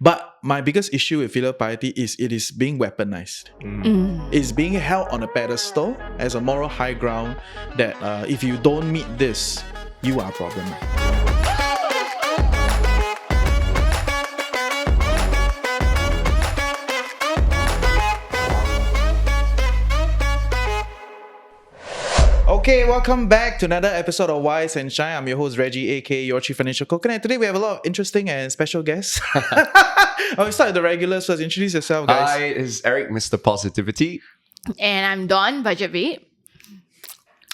But my biggest issue with filial piety is it is being weaponized. It's being held on a pedestal as a moral high ground that if you don't meet this, you are a problem. Okay, welcome back to another episode of Wise and Shine. I'm your host Reggie, aka your Chief Financial Coconut. Today we have a lot of interesting and special guests. I'll start with the regulars first. Introduce yourself, guys. Hi, it's Eric, Mr. Positivity. And I'm Dawn, Budget Babe.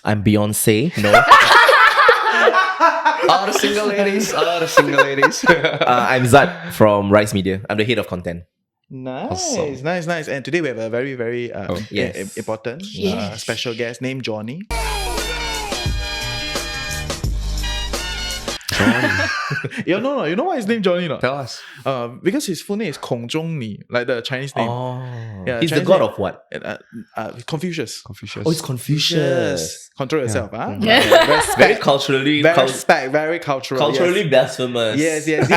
I'm Beyonce. No. All the single ladies. I'm Zad from Rise Media. I'm the head of content. Nice, Awesome. nice. And today we have a very yes. important Yes. special guest named Johnny. You know why his name Johnny not? Tell us. Because his full name is Kong Zhong Ni, like the Chinese name. Oh. Yeah, He's the Chinese god name. of what? Confucius. Confucius. Oh, it's Confucius. Control yourself, huh? Yeah. Respect. Very culturally Very cultural. culturally blasphemous. Yes.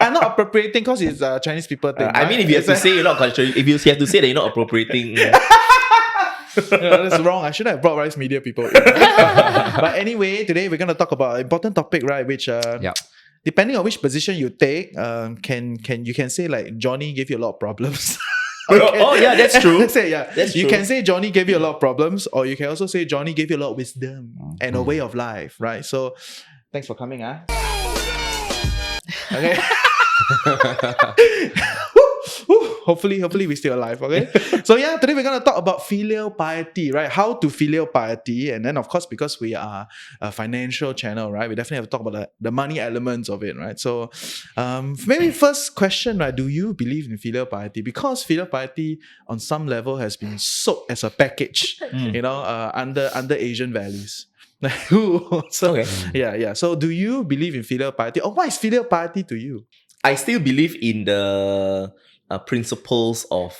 I'm not appropriating because it's Chinese people thing. I mean, if you have to say you're not culturally, if you have to say that you're not appropriating, that's wrong. I should have brought Rise Media people in. But anyway, today we're going to talk about an important topic, right? Which, depending on which position you take, you can say like Johnny gave you a lot of problems. Oh yeah, that's true. That's you true. can say Johnny gave you a lot of problems, or you can also say Johnny gave you a lot of wisdom and a way of life, right? So, thanks for coming, Okay. Hopefully we're still alive, okay? So today we're going to talk about filial piety, right? How to filial piety. And then of course, because we are a financial channel, right? We definitely have to talk about the money elements of it, right? So maybe first question, right? Do you believe in filial piety? Because filial piety on some level has been sold as a package, under Asian values. So, Okay. Yeah. So do you believe in filial piety? Or what is filial piety to you? I still believe in the principles of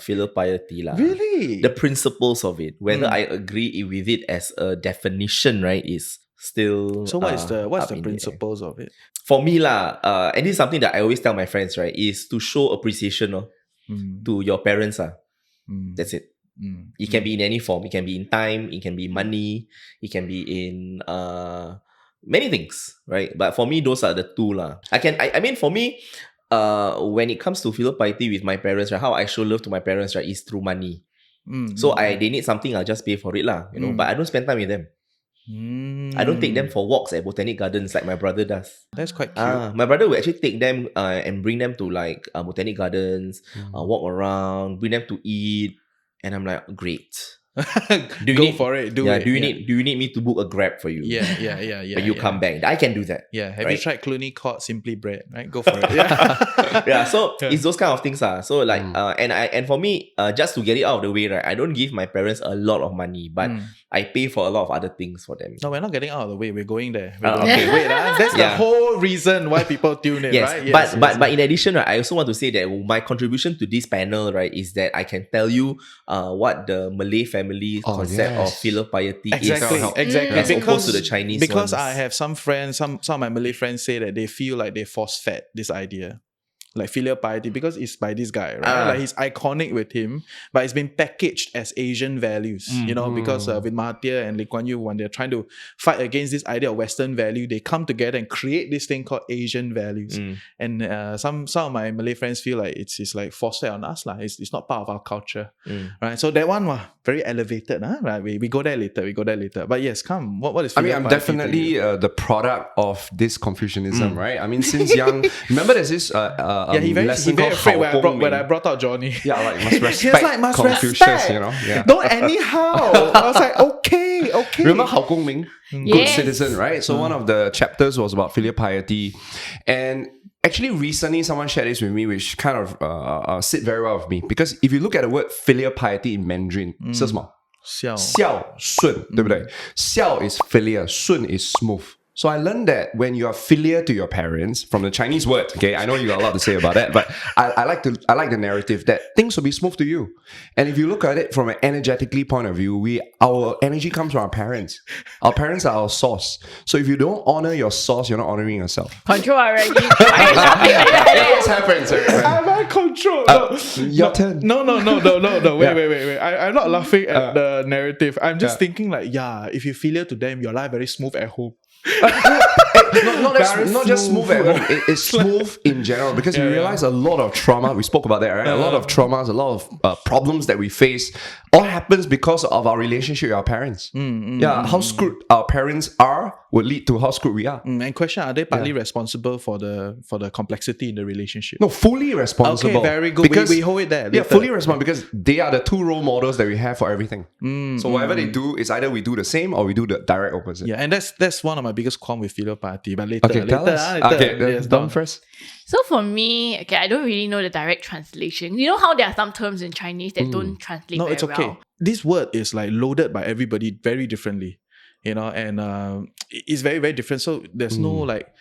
filial piety lah. Really? The principles of it. Whether I agree with it as a definition, right, is still. So what's the up in principles of it? For me lah, and this is something that I always tell my friends, right, is to show appreciation to your parents. That's it. It can be in any form. It can be in time. It can be money. It can be in many things, right? But for me, those are the two lah. I mean, for me, when it comes to filial piety with my parents, right, how I show love to my parents, right, is through money. So they need something, I'll just pay for it lah. But I don't spend time with them. I don't take them for walks at botanic gardens like my brother does. That's quite cute. My brother will actually take them and bring them to like botanic gardens, walk around, bring them to eat. And I'm like, great. Do you need me to book a Grab for you? Yeah. When you come back, I can do that. Yeah. Have right? you tried Clooney called Simply Bread? Right, go for it. Yeah. So it's those kind of things. So like, and for me, just to get it out of the way, right, I don't give my parents a lot of money, but I pay for a lot of other things for them. No, we're not getting out of the way. We're going there. Okay. Wait, that's the whole reason why people tune in, Yes. right? Yes, but in addition, right, I also want to say that my contribution to this panel, right, is that I can tell you what the Malay family concept of filial piety is. Exactly. As opposed to the Chinese Because ones. I have some friends, some of my Malay friends say that they feel like they force-fed this idea. Like filial piety, because it's by this guy, right? Like he's iconic with him, but it's been packaged as Asian values, because with Mahathir and Lee Kuan Yew, when they're trying to fight against this idea of Western value, they come together and create this thing called Asian values. And some of my Malay friends feel like it's like force-fed on us, lah. It's not part of our culture, right? So that one, very elevated, right? We go there later. But yes, come. What is filial I'm piety definitely the product of this Confucianism, right? I mean, since young, remember there's this he very afraid when I brought out Johnny. Yeah, like must respect He was like, must Confucius, respect. Yeah. Don't anyhow. I was like, okay. Remember Hao Gong Ming? Good Yes. citizen, right? So one of the chapters was about filial piety. And actually recently someone shared this with me, which kind of sit very well with me. Because if you look at the word filial piety in Mandarin, 是什么？孝顺，对不对？孝 is filial, 顺 is smooth. So I learned that when you are filial to your parents, from the Chinese word, okay, I know you got a lot to say about that, but I like the narrative that things will be smooth to you. And if you look at it from an energetically point of view, our energy comes from our parents. Our parents are our source. So if you don't honor your source, you're not honoring yourself. Control already. It always happens. Am I control? Your turn. No. Wait. I'm not laughing at the narrative. I'm just thinking like, if you filial to them, your life very smooth at home. not just smooth at home. It's smooth in general because you realize a lot of trauma. We spoke about that, right? A lot of traumas, a lot of problems that we face, all happens because of our relationship with our parents. How screwed our parents are would lead to how screwed we are. And question: are they partly responsible for the complexity in the relationship? No, fully responsible. Okay, very good. Because we hold it there. Yeah, fully responsible because they are the two role models that we have for everything. So whatever they do is either we do the same or we do the direct opposite. Yeah, and that's one of my biggest qualms with Filial Piety. But later, Tell us. Yes, Dawn first. So for me, I don't really know the direct translation. You know how there are some terms in Chinese that don't translate No, very it's okay. well? This word is like loaded by everybody very differently, and it's very, very different. So there's no like,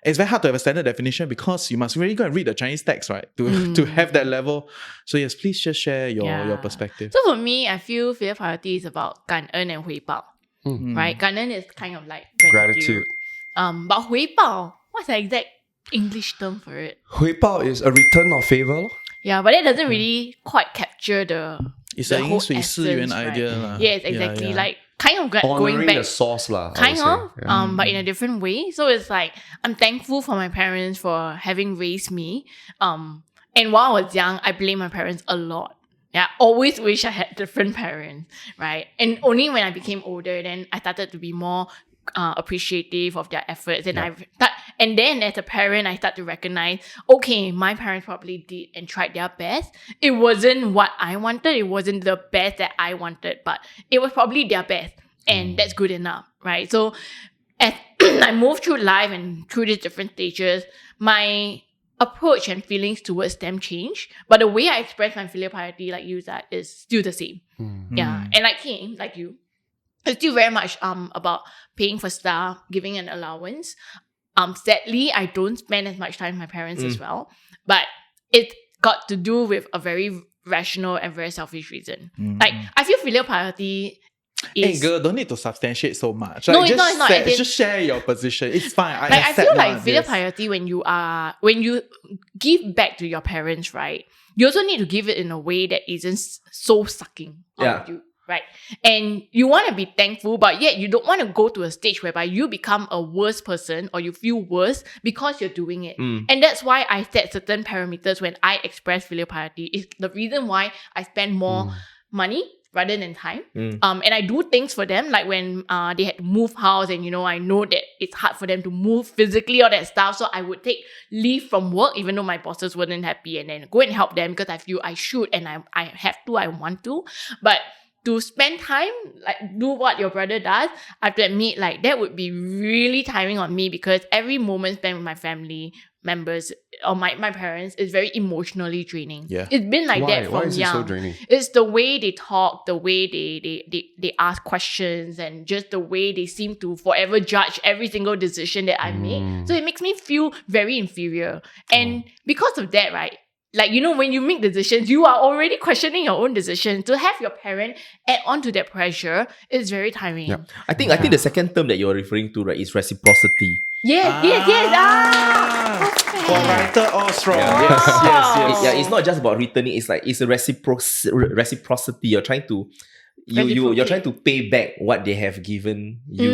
it's very hard to have a standard definition because you must really go and read the Chinese text, right? To have that level. So yes, please just share your perspective. So for me, I feel Filial Piety is about 感恩 and 回报. Right? 感恩 is kind of like Gratitude. But 回报, what's the exact English term for it? 回报 is a return of favor. Yeah, but that doesn't really quite capture It's the an whole 水思源 essence, idea. right? lah. Yes, exactly. Yeah. Like kind of going Honoring back. the source lah. Kind of, but in a different way. So it's like I'm thankful for my parents for having raised me. And while I was young, I blame my parents a lot. Yeah, always wish I had different parents, right? And only when I became older, then I started to be more appreciative of their efforts, and and then as a parent, I start to recognize, okay, my parents probably did and tried their best. It wasn't what I wanted. It wasn't the best that I wanted, but it was probably their best, and that's good enough, right? So as I move through life and through these different stages, my approach and feelings towards them change, but the way I express my filial piety, like you said, is still the same. Yeah, and like him, like you, it's still very much about paying for stuff, giving an allowance. Sadly, I don't spend as much time with my parents as well, but it got to do with a very rational and very selfish reason. Like I feel filial piety Hey girl, don't need to substantiate so much. No, Like, it's not. just share your position. It's fine. I feel like filial piety when you give back to your parents, right? You also need to give it in a way that isn't so sucking of you, right? And you want to be thankful, but yet you don't want to go to a stage whereby you become a worse person or you feel worse because you're doing it. And that's why I set certain parameters when I express filial piety. It's the reason why I spend more money rather than time. And I do things for them, like when they had to move house and, I know that it's hard for them to move physically or that stuff. So I would take leave from work, even though my bosses weren't happy, and then go and help them because I feel I should and I have to, I want to. But to spend time, like do what your brother does, I have to admit, like that would be really tiring on me because every moment spent with my family members or my parents is very emotionally draining. Yeah. It's been like that from Why is young. it so draining? It's the way they talk, the way they ask questions, and just the way they seem to forever judge every single decision that I make. So it makes me feel very inferior. And because of that, right, like, when you make decisions, you are already questioning your own decisions. To have your parent add on to that pressure is very tiring. Yeah. I think the second term that you're referring to, right, is reciprocity. Yes. For writer all strong. Yes. Yeah, it's not just about returning. It's like it's a reciprocity. You're trying to you're trying to pay back what they have given you.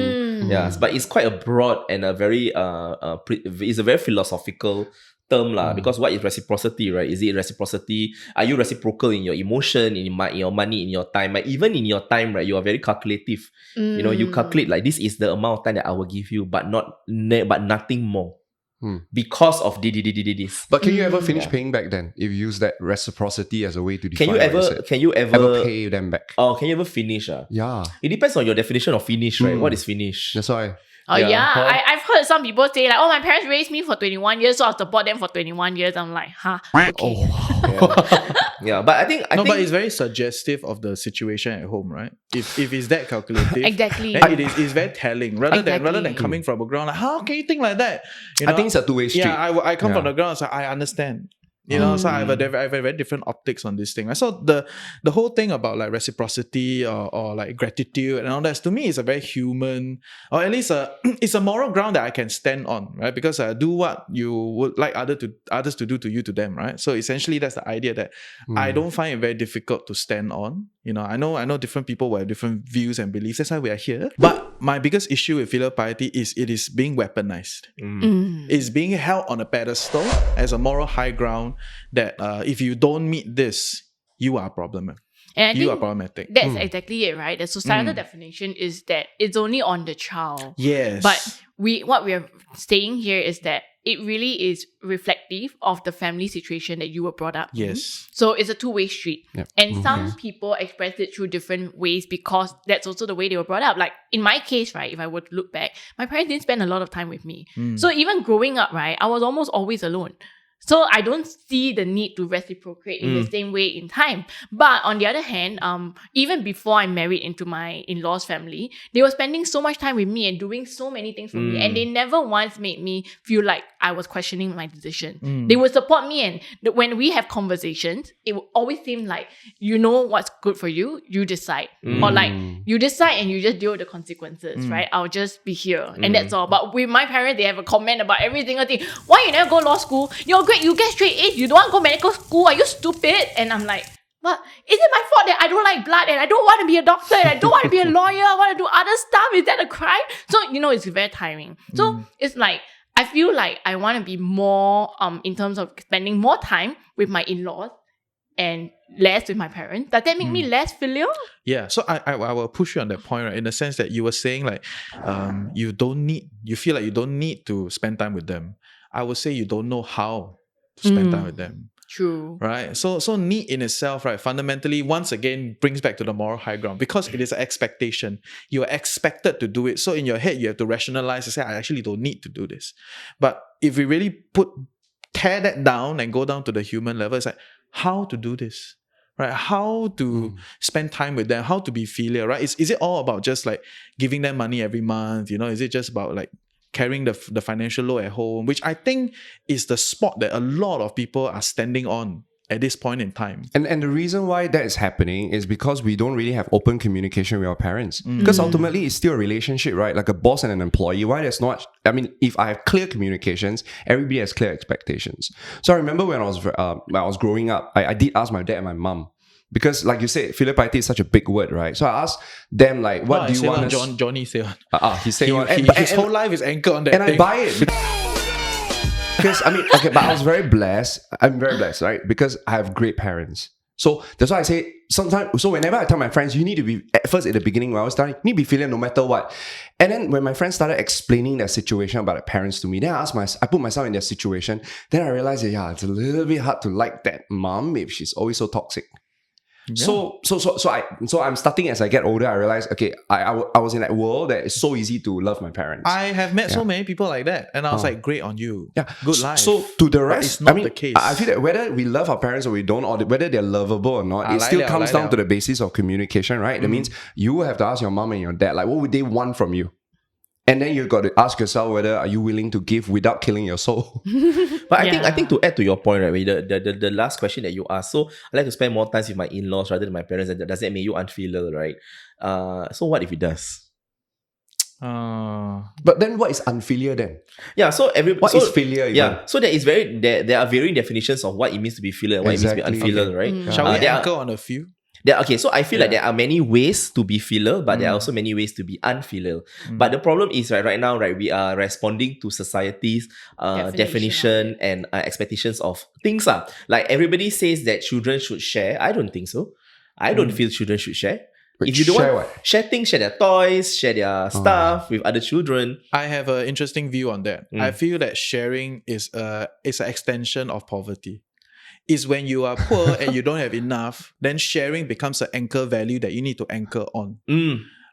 Yes, but it's quite a broad and a very it's a very philosophical term lah. Because what is reciprocity, right? Is it reciprocity? Are you reciprocal in your emotion, in your money, in your time? Like, even in your time, right, you are very calculative. You calculate like this is the amount of time that I will give you, but nothing more. Because of this. But can you ever finish paying back then? If you use that reciprocity as a way to define Can you ever pay them back? Oh, can you ever finish? Yeah. It depends on your definition of finish, right? What is finish? That's why. Oh Yeah. yeah, Huh? I've heard some people say like, oh, my parents raised me for 21 years, so I'll support them for 21 years. I'm like, huh? Okay. Yeah, but I think But it's very suggestive of the situation at home, right? If it's that calculative, Exactly. then it's very telling. Rather than Exactly. coming from a ground like, how can you think like that? You I think it's a two-way street. Yeah, I come from Yeah. the ground, so I understand. You know, so I have a very different optics on this thing. So the whole thing about like reciprocity or like gratitude and all that, to me, is a very human, or at least it's a moral ground that I can stand on, right? Because do what you would like others to do to you to them, right? So essentially, that's the idea that I don't find it very difficult to stand on. You know, I know different people will have different views and beliefs. That's why we are here. But my biggest issue with filial piety is it is being weaponized. It's being held on a pedestal as a moral high ground that if you don't meet this, you are a problem. And I You think are problematic. that's exactly it, right? The societal definition is that it's only on the child. Yes. But what we are saying here is that it really is reflective of the family situation that you were brought up in. Yes. So it's a two-way street. Yep. And some people express it through different ways because that's also the way they were brought up. Like in my case, right, if I were to look back, my parents didn't spend a lot of time with me. So even growing up, right, I was almost always alone. So I don't see the need to reciprocate in the same way in time. But on the other hand, even before I married into my in-laws family, they were spending so much time with me and doing so many things for me. And they never once made me feel like I was questioning my decision. They would support me, and when we have conversations, it would always seem like, you know what's good for you, you decide. Or like, you decide and you just deal with the consequences, right? I'll just be here. And that's all. But with my parents, they have a comment about every single thing. Why you never go law school? You're great, you get straight A's, you don't want to go medical school, are you stupid? And I'm like, but is it my fault that I don't like blood and I don't want to be a doctor and I don't want to be a lawyer, I want to do other stuff? Is that a crime? So, it's very tiring. So it's like, I feel like I want to be more in terms of spending more time with my in-laws and less with my parents. Does that make me less filial? Yeah, so I will push you on that point, right? In the sense that you were saying like, you feel like you don't need to spend time with them. I would say you don't know how to spend time with them. True. Right? So need in itself, right, fundamentally, once again, brings back to the moral high ground because it is an expectation. You are expected to do it. So in your head, you have to rationalize and say, I actually don't need to do this. But if we really tear that down and go down to the human level, it's like, how to do this? Right? How to spend time with them? How to be filial, right? Is it all about just like giving them money every month? Is it just about like carrying the financial load at home, which I think is the spot that a lot of people are standing on at this point in time. And the reason why that is happening is because we don't really have open communication with our parents. Because ultimately it's still a relationship, right? Like a boss and an employee. Why there's not... I mean, if I have clear communications, everybody has clear expectations. So I remember when I was growing up, I did ask my dad and my mum. Because like you said, filial piety is such a big word, right? So I asked them like, what do you want us... Johnny say one. He's saying one. His whole life is anchored on that and thing. I buy it. Because, I mean, okay, but I was very blessed. I'm very blessed, right? Because I have great parents. So that's why I say sometimes, so whenever I tell my friends, you need to be, at first at the beginning when I was starting, you need to be filial no matter what. And then when my friends started explaining their situation about their parents to me, then I put myself in their situation, then I realized that, yeah, it's a little bit hard to like that mom if she's always so toxic. Yeah. So I'm starting as I get older. I realize, okay, I was in that world that it's so easy to love my parents. I have met so many people like that, and I was like, great on you. Yeah, good life. So to the rest, it's not the case. I feel that whether we love our parents or we don't, or whether they're lovable or not, it still comes down to the basis of communication, right? That means you have to ask your mom and your dad, like, what would they want from you? And then you got to ask yourself whether are you willing to give without killing your soul. But I think to add to your point, right, the last question that you asked, so I like to spend more time with my in-laws rather than my parents, and does that make you unfilial, right? So what if it does? But then what is unfilial then? Yeah, so what is filial even? Yeah, so there are varying definitions of what it means to be filial and what it means to be unfilial, right? Shall we anchor on a few? Okay, so I feel like there are many ways to be filial, but there are also many ways to be unfilial. But the problem is, right now, right, we are responding to society's definition and expectations of things. Like everybody says that children should share. I don't think so. I don't feel children should share. Wait, if you don't share want what? share things, share their toys, share their stuff with other children. I have an interesting view on that. I feel that sharing is an extension of poverty. Is when you are poor and you don't have enough, then sharing becomes an anchor value that you need to anchor on.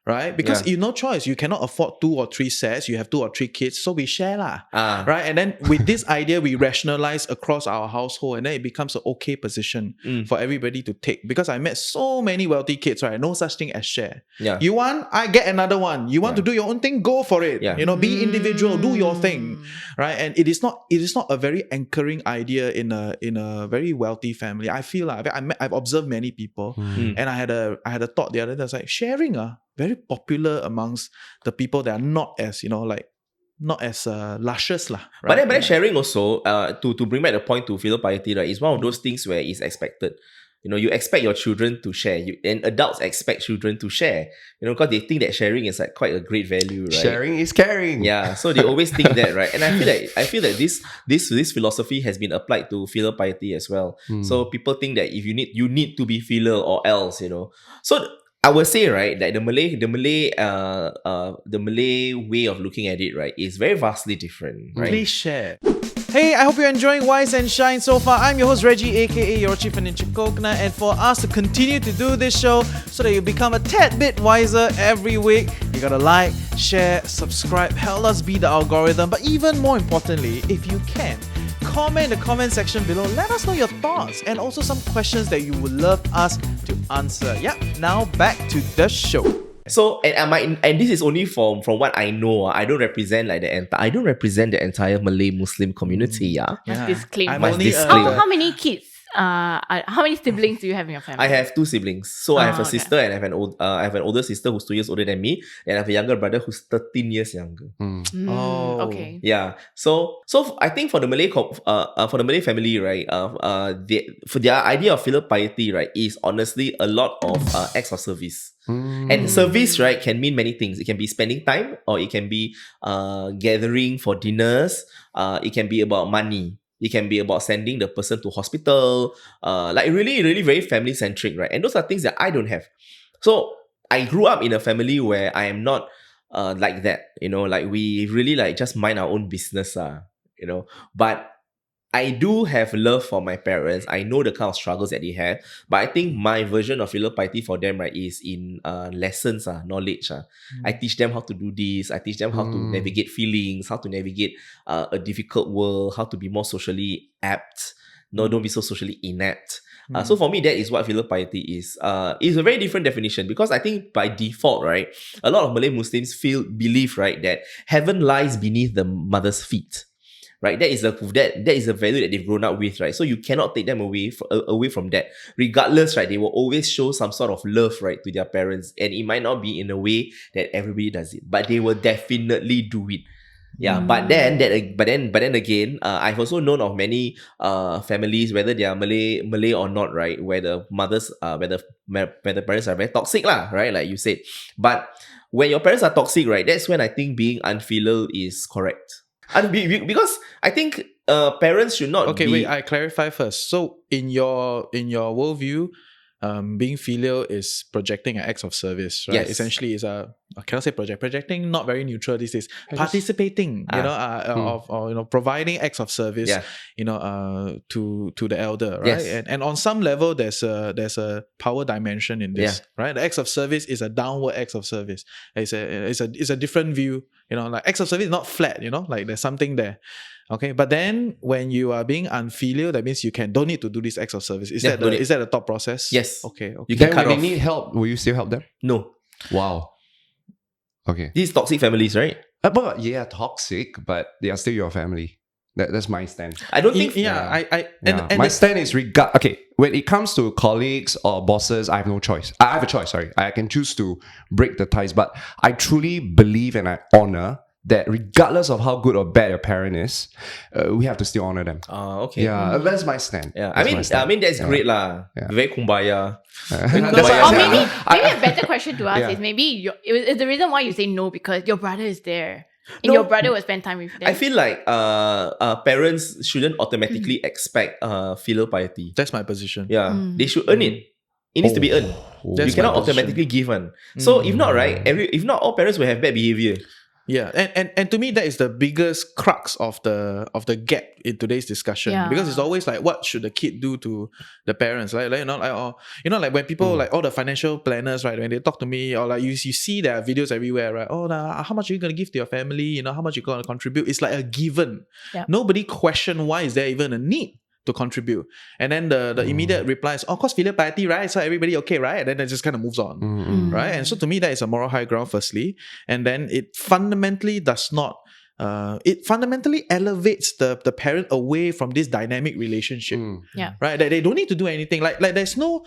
right? Because you no choice. You cannot afford 2 or 3 sets. You have 2 or 3 kids, so we share lah, right? And then with this idea, we rationalize across our household, and then it becomes an okay position for everybody to take. Because I met so many wealthy kids, right? No such thing as share. Yeah. You want, I get another one. You want to do your own thing, go for it. Yeah. Be individual, do your thing, right? And it is not a very anchoring idea in a very wealthy family. I feel like I've observed many people, and I had a thought the other day. I was like, sharing very popular amongst the people that are not as not as luscious lah. Right? But then sharing also, to bring back the point to Filial Piety, right, is one of those things where it's expected. You expect your children to share, and adults expect children to share, because they think that sharing is like quite a great value, right? Sharing is caring. Yeah, so they always think that, right? And I feel that this philosophy has been applied to Filial Piety as well. So people think that if you need to be filial or else, So I would say, right, that the Malay way of looking at it, right, is very vastly different, right? Please share. Hey, I hope you're enjoying Wise and Shine so far. I'm your host Reggie, aka your chief financial coconut, and for us to continue to do this show so that you become a tad bit wiser every week, you gotta like, share, subscribe, help us beat the algorithm. But even more importantly, if you can, comment in the comment section below. Let us know your thoughts and also some questions that you would love us to answer. Yep, now back to the show. So and this is only from what I know. I don't represent the entire Malay Muslim community. Must disclaim. I'm Must only disclaim. How many kids? How many siblings do you have in your family? I have 2 siblings. So I have a sister and I have an older sister who's 2 years older than me, and I have a younger brother who's 13 years younger. Okay. Yeah. So I think for the Malay family, right, for their idea of Filial Piety, right, is honestly a lot of acts of service. And service, right, can mean many things. It can be spending time, or it can be gathering for dinners. It can be about money. It can be about sending the person to hospital. Like really, really very family centric, right? And those are things that I don't have. So I grew up in a family where I am not like that. Like we really like just mind our own business. But I do have love for my parents. I know the kind of struggles that they have. But I think my version of Filial Piety for them, right, is in lessons, knowledge. I teach them how to do this. I teach them how to navigate feelings, how to navigate a difficult world, how to be more socially apt. No, don't be so socially inept. So for me, that is what Filial Piety is. It's a very different definition, because I think by default, right, a lot of Malay Muslims believe, right, that heaven lies beneath the mother's feet. Right, that is a value that they've grown up with, right? So you cannot take them away from that. Regardless, right, they will always show some sort of love, right, to their parents, and it might not be in a way that everybody does it, but they will definitely do it. Yeah, but then again, I've also known of many families, whether they are Malay or not, right, where the mothers, where the parents are very toxic, lah, right, like you said. But when your parents are toxic, right, that's when I think being unfilial is correct. And because I think parents should not Okay, be... wait, I clarify first. So in your worldview, being filial is projecting an act of service, right? Yes. Essentially, is I cannot say projecting, not very neutral. This is participating, of providing acts of service, to the elder, right? Yes. And on some level, there's a power dimension in this, right? The acts of service is a downward acts of service. It's a different view, like acts of service is not flat, like there's something there. Okay, but then when you are being unfilial, that means you don't need to do this acts of service. Is that the thought process? Yes. Okay. You can Then cut when off. they need help, will you still help them? No. Wow. Okay. These toxic families, right? But yeah, toxic, but they are still your family. That's my stand. I don't think... My stand is okay, when it comes to colleagues or bosses, I have no choice. I have a choice, sorry. I can choose to break the ties, but I truly believe and I honor that regardless of how good or bad your parent is, we have to still honor them. Okay. Yeah, that's my stand. Yeah, That's I mean that's great lah. Yeah. Very kumbaya. Or maybe a better question to ask is maybe is the reason why you say no because your brother is there and your brother will spend time with them. I feel like parents shouldn't automatically expect filial piety. That's my position. Yeah, they should earn it. It needs to be earned. That's You cannot my position. automatically give one. So if not, right, if not, all parents will have bad behavior. Yeah, and to me that is the biggest crux of the gap in today's discussion, Yeah. because it's always like, what should the kid do to the parents, like like when people like all the financial planners, right, when they talk to me, or like you see there are videos everywhere, right? How much are you gonna give to your family? How much you gonna contribute? It's like a given. Yep. Nobody question why is there even a need to contribute, and then the immediate reply is, of course, filial piety, right? So everybody okay, right? And then it just kind of moves on, right? And so to me, that is a moral high ground, firstly, and then it fundamentally does not. It fundamentally elevates the parent away from this dynamic relationship, Yeah. right? That they don't need to do anything. Like there's no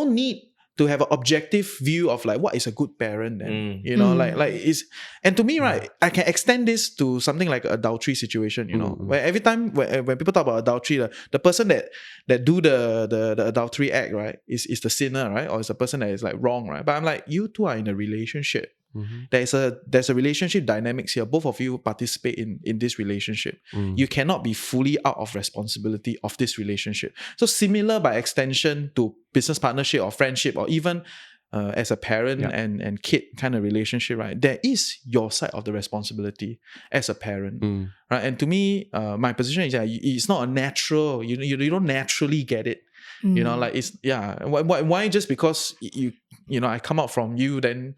need to have an objective view of like what is a good parent, and like is. And to me, right, I can extend this to something like an adultery situation, where every time when people talk about adultery, the person that do the adultery act, right, is the sinner, right, or is the person that is like wrong, right? But I'm like, you two are in a relationship. There's a relationship dynamics here. Both of you participate in this relationship. You cannot be fully out of responsibility of this relationship. So similar by extension to business partnership or friendship, or even as a parent and kid kind of relationship, right? There is your side of the responsibility as a parent, right? And to me, my position is that it's not a natural. You don't naturally get it. Like it's Why just because I come out from you, then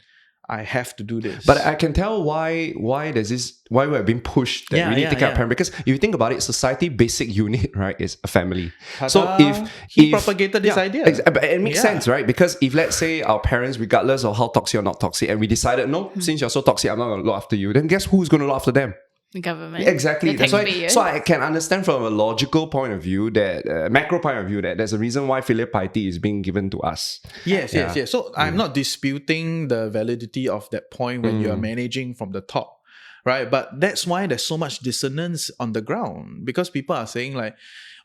I have to do this. But I can tell why we're being pushed that we need to take care of parents. Because if you think about it, society basic unit, right, is a family. Ta-da. So if he propagated this idea, it makes sense, right? Because if, let's say, our parents, regardless of how toxic or not toxic, and we decided, no, since you're so toxic, I'm not going to look after you, then guess who's going to look after them? The government. Exactly. The That's why. taxpayers. So I can understand from a logical point of view, that macro point of view, that there's a reason why filial piety is being given to us. Yes. So I'm not disputing the validity of that point when you are managing from the top, right? But that's why there's so much dissonance on the ground, because people are saying like,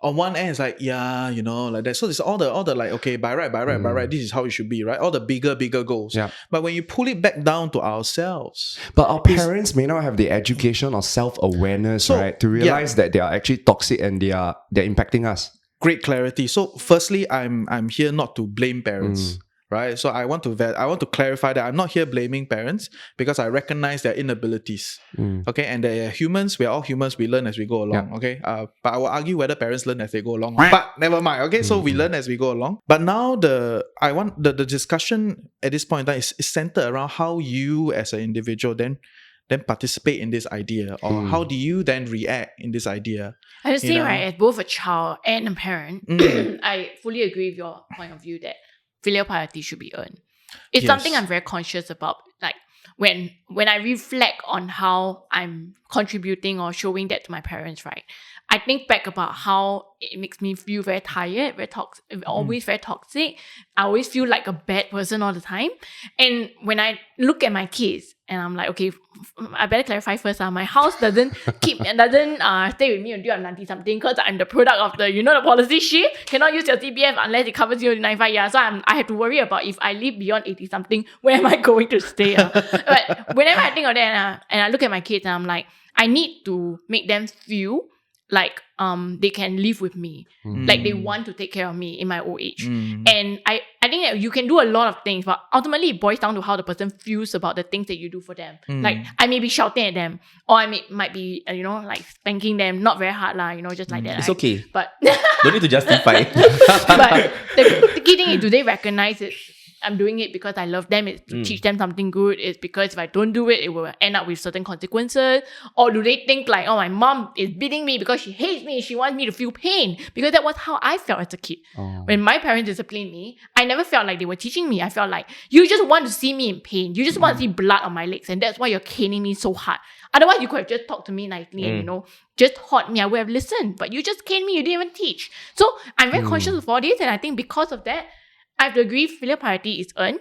on one end, it's like, like that. So it's all the like, okay, by right, this is how it should be, right? All the bigger goals. Yeah. But when you pull it back down to ourselves, but our parents may not have the education or self-awareness, right, to realize that they are actually toxic and they're impacting us. Great clarity. So firstly, I'm here not to blame parents. Right, so I want to clarify that I'm not here blaming parents, because I recognize their inabilities. Okay, and they're humans. We're all humans. We learn as we go along. Yeah. Okay, but I will argue whether parents learn as they go along. But never mind. Okay, so we learn as we go along. But now the discussion at this point in time is centered around how you as an individual then participate in this idea, or how do you then react in this idea. I just think, right, as both a child and a parent, I fully agree with your point of view that filial piety should be earned. It's something I'm very conscious about. Like when I reflect on how I'm contributing or showing that to my parents, right, I think back about how it makes me feel very tired, very toxic, always very toxic. I always feel like a bad person all the time. And when I look at my kids, and I'm like, okay, I better clarify first. My house doesn't stay with me until I'm 90 something, because I'm the product of the policy shift. Cannot use your CPF unless it covers you 95 years. So I have to worry about if I live beyond 80 something, where am I going to stay? But whenever I think of that, and I look at my kids, and I'm like, I need to make them feel like they can live with me, like they want to take care of me in my old age. And I think that you can do a lot of things, but ultimately it boils down to how the person feels about the things that you do for them. Like I may be shouting at them, or I might be like spanking them, not very hard just like that. It's okay, but don't need to justify. But the key thing is, do they recognize it? I'm doing it because I love them. It's to teach them something good. It's because if I don't do it, it will end up with certain consequences. Or do they think like, oh, my mom is beating me because she hates me. She wants me to feel pain. Because that was how I felt as a kid. When my parents disciplined me, I never felt like they were teaching me. I felt like, you just want to see me in pain. You just want to see blood on my legs. And that's why you're caning me so hard. Otherwise, you could have just talked to me nicely and, just taught me. I would have listened. But you just caned me. You didn't even teach. So I'm very conscious of all this. And I think because of that, I have to agree filial piety is earned.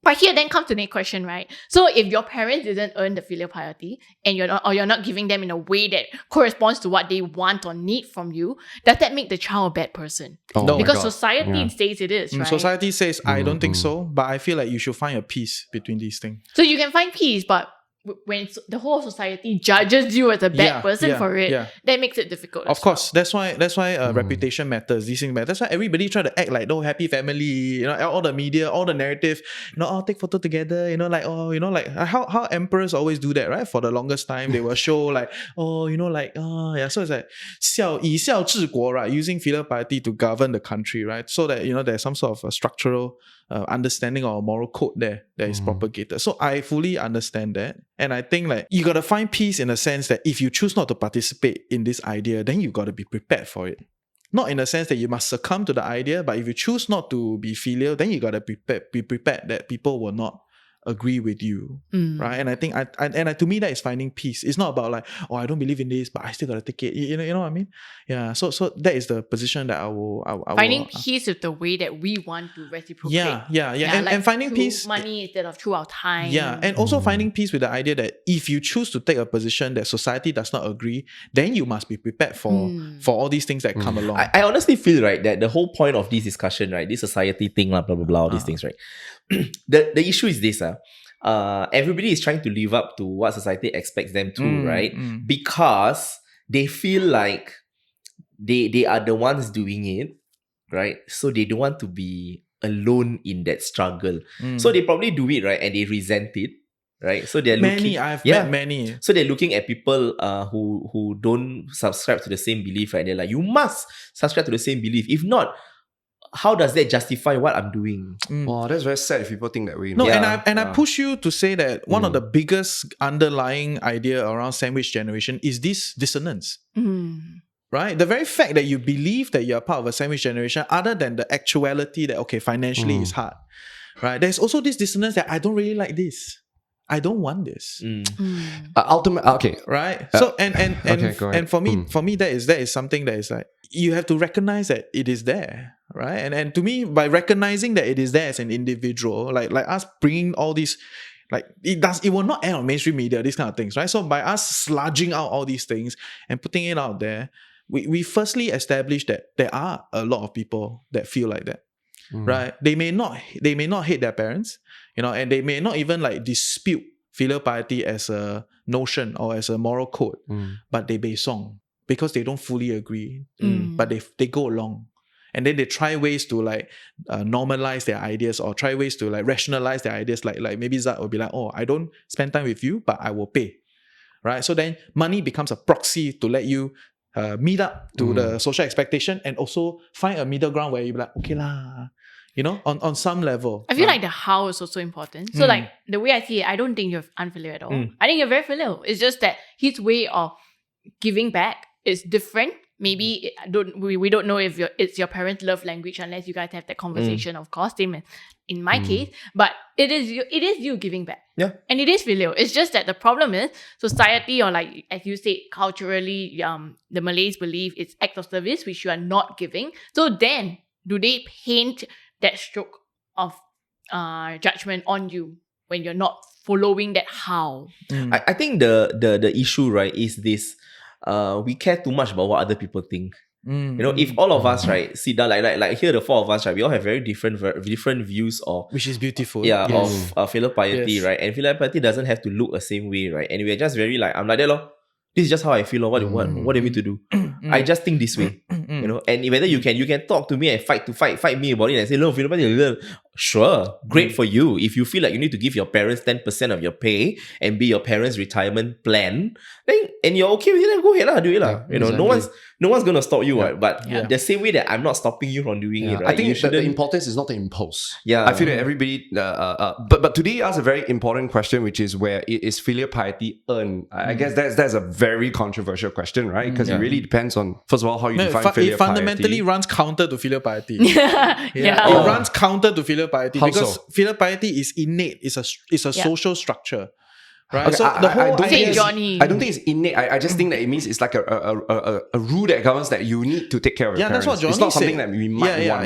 But here then comes the next question, right? So if your parents didn't earn the filial piety, and you're not giving them in a way that corresponds to what they want or need from you, does that make the child a bad person? No, because society says it is, right? Society says, I don't think so, but I feel like you should find a peace between these things. So you can find peace, but when the whole society judges you as a bad person for it, that makes it difficult. Of course, that's why reputation matters. These things matter. That's why everybody try to act like happy family. All the media, all the narrative. Take photo together. How emperors always do that, right? For the longest time, they will show So it's like 以孝治国, right? Using filial piety to govern the country, right? So that there's some sort of a structural understanding or moral code there that is propagated. So I fully understand that. And I think you gotta find peace in the sense that if you choose not to participate in this idea, then you gotta be prepared for it. Not in the sense that you must succumb to the idea, but if you choose not to be filial, then you gotta be prepared that people will not agree with you, right? And I think to me that is finding peace. It's not about I don't believe in this, but I still gotta take it. You know what I mean? Yeah. So that is the position that I will finding peace with the way that we want to reciprocate. Yeah. And finding peace money instead of through our time. Yeah, and also finding peace with the idea that if you choose to take a position that society does not agree, then you must be prepared for all these things that come along. I honestly feel right that the whole point of this discussion, right, this society thing, blah blah blah, all these things, right. The issue is this, everybody is trying to live up to what society expects them to, right? Because they feel like they are the ones doing it, right? So they don't want to be alone in that struggle. So they probably do it, right? And they resent it, right? So they're I've met many. So they're looking at people who don't subscribe to the same belief, right? They're like, you must subscribe to the same belief. If not, how does that justify what I'm doing? Wow, that's very sad if people think that way. No, and I push you to say that one of the biggest underlying idea around sandwich generation is this dissonance. Right? The very fact that you believe that you're part of a sandwich generation, other than the actuality that, financially it's hard. Right? There's also this dissonance that I don't really like this. I don't want this. Okay. Right? So and for me that is something that is you have to recognize that it is there, right? And to me, by recognizing that it is there as an individual, like us bringing all these, it will not end on mainstream media, these kind of things, right? So by us sludging out all these things and putting it out there, we firstly establish that there are a lot of people that feel like that. Right? They may not hate their parents, and they may not even dispute filial piety as a notion or as a moral code, but they baisong because they don't fully agree, but they go along. And then they try ways to normalize their ideas or try ways to rationalize their ideas. Like maybe Zat will be like, oh, I don't spend time with you, but I will pay. Right? So then money becomes a proxy to let you meet up to the social expectation and also find a middle ground where you be like, okay lah, on some level. I feel like the how is also important. So the way I see it, I don't think you're unfilial at all. I think you're very filial. It's just that his way of giving back is different. Maybe we don't know if it's your parents' love language unless you guys have that conversation, of course, same as in my case. But it is you giving back. Yeah. And it is filial. It's just that the problem is society, or as you said, culturally, the Malays believe it's act of service which you are not giving. So then do they paint that stroke of judgment on you when you're not following that how? I think the issue, right, is this. We care too much about what other people think. If all of us, right, sit down like here, the four of us, right, we all have very different views of, which is beautiful. Yeah, yes. Of filial piety, right? And filial piety doesn't have to look the same way, right? And we're just very I'm like that, lor. This is just how I feel. What do you mean to do? I just think this way, And whether you can talk to me and fight me about it and say, no, filial piety, sure, great for you. If you feel like you need to give your parents 10% of your pay and be your parents' retirement plan, then and you're okay with it, then go ahead, do it, Exactly. No one's gonna stop you, right? But the same way that I'm not stopping you from doing it, right? I think the importance is not the impulse. Yeah, I feel that everybody. But today you asked a very important question, which is where is filial piety earned? I guess that's a very controversial question, right? Because it really depends on, first of all, how you define filial piety. It fundamentally runs counter to filial piety. It runs counter to filial piety because filial piety is innate. It's a social structure. Right. Okay, so the whole idea Johnny. I don't think it's innate. I just think that it means it's like a rule that governs that you need to take care of your parents. That's what Johnny It's not said. something that we might want.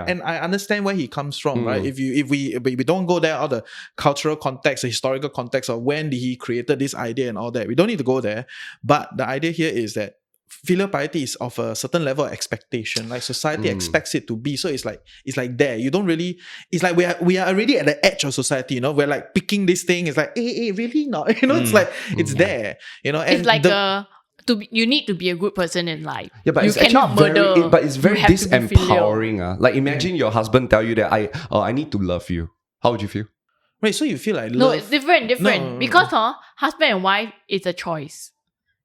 And I understand where he comes from, right? If we don't go there, all the cultural context, the historical context of when he created this idea and all that, we don't need to go there. But the idea here is that filial piety is of a certain level of expectation. Like society expects it to be. So it's like there. You don't really. It's like we are already at the edge of society. We're like picking this thing. It's like, hey, really not. It's like it's there. And it's like you need to be a good person in life. Yeah, but you it's cannot murder. But it's very You have to be disempowering. Like imagine your husband tell you that I need to love you. How would you feel? Wait, so you feel like love? No, it's different. No. Because husband and wife is a choice.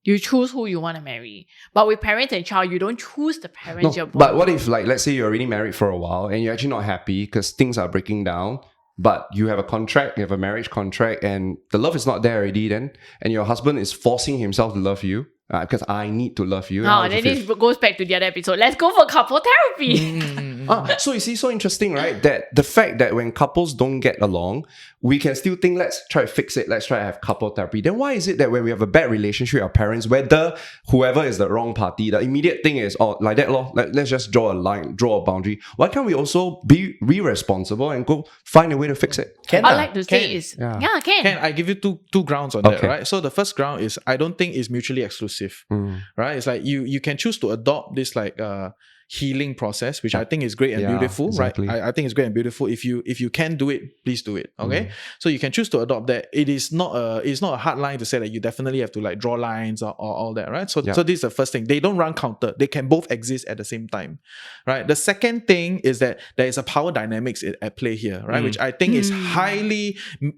You choose who you want to marry. But with parents and child, you don't choose the parents you're born but what with. if, like, let's say you're already married for a while and you're actually not happy because things are breaking down, but you have a contract, you have a marriage contract, and the love is not there already then, and your husband is forcing himself to love you because I need to love you. And then this goes back to the other episode. Let's go for couple therapy. So you see, so interesting, right? That the fact that when couples don't get along, we can still think, let's try to fix it, let's try to have couple therapy. Then why is it that when we have a bad relationship with our parents, whether whoever is the wrong party, the immediate thing is, like that, let's just draw a line, draw a boundary. Why can't we also be responsible and go find a way to fix it? I like to say is, can. Can I give you two grounds on that, right? So the first ground is I don't think it's mutually exclusive, right? It's like you can choose to adopt this like healing process, which I think is great and beautiful, exactly. right? I think it's great and beautiful. If you can do it, please do it. Okay, so you can choose to adopt that. It's not a hard line to say that you definitely have to like draw lines or all that, right? So this is the first thing. They don't run counter. They can both exist at the same time, right? The second thing is that there is a power dynamics at play here, right? Which I think is highly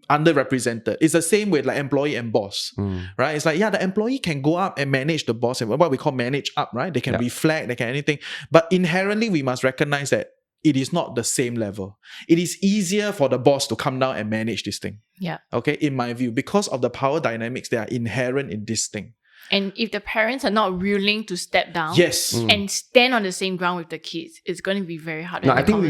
underrepresented. It's the same with like employee and boss, right? It's like the employee can go up and manage the boss, and what we call manage up, right? They can reflect, they can anything, but inherently we must recognize that it is not the same level. It is easier for the boss to come down and manage this thing. Yeah. Okay, in my view, because of the power dynamics that are inherent in this thing. And if the parents are not willing to step down and stand on the same ground with the kids, it's going to be very hard. No, I think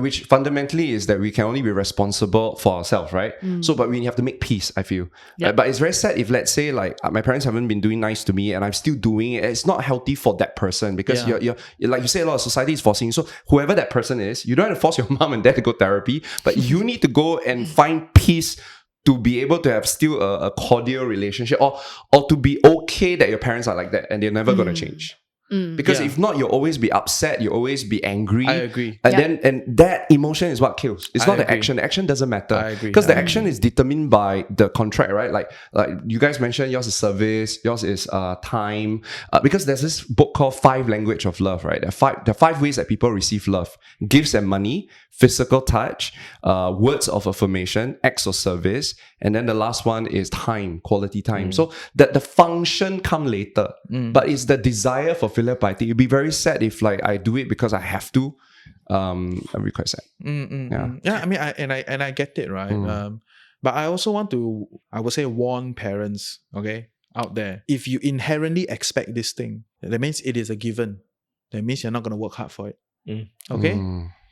which fundamentally is that we can only be responsible for ourselves, right? So, but we have to make peace, I feel. But it's very sad if, let's say, like my parents haven't been doing nice to me and I'm still doing it. It's not healthy for that person because you're like you say, a lot of society is forcing you. So whoever that person is, you don't have to force your mom and dad to go therapy, but you need to go and find peace to be able to have still a cordial relationship, or to be okay that your parents are like that and they're never going to change. Because if not, you'll always be upset, you'll always be angry. I agree. And that emotion is what kills. It's not the action. The action doesn't matter. I agree. Because the action is determined by the contract, right? Like you guys mentioned, yours is service, yours is time. Because there's this book called 5 Language of Love, right? There are 5 ways that people receive love: gifts and money, physical touch, words of affirmation, acts of service, and then the last one is time, quality time. So that the function come later, but it's the desire for filial piety. It'd be very sad if like I do it because I have to. I'd be quite sad. I mean, I get it, right? But I also want to, I would say, warn parents, okay, out there. If you inherently expect this thing, that means it is a given. That means you're not going to work hard for it. Okay?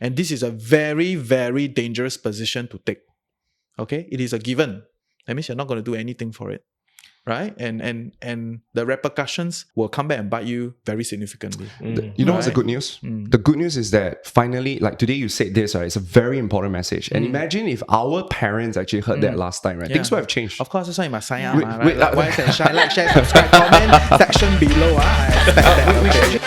And this is a very, very dangerous position to take. Okay? It is a given. That means you're not going to do anything for it. Right? And the repercussions will come back and bite you very significantly. You know what's the good news? The good news is that finally, like today you said this, right? It's a very important message. And imagine if our parents actually heard that last time, right? Things would have changed. Of course, that's why you must sign up. Wise and Shine, like, share, subscribe, comment, section below. I expect that.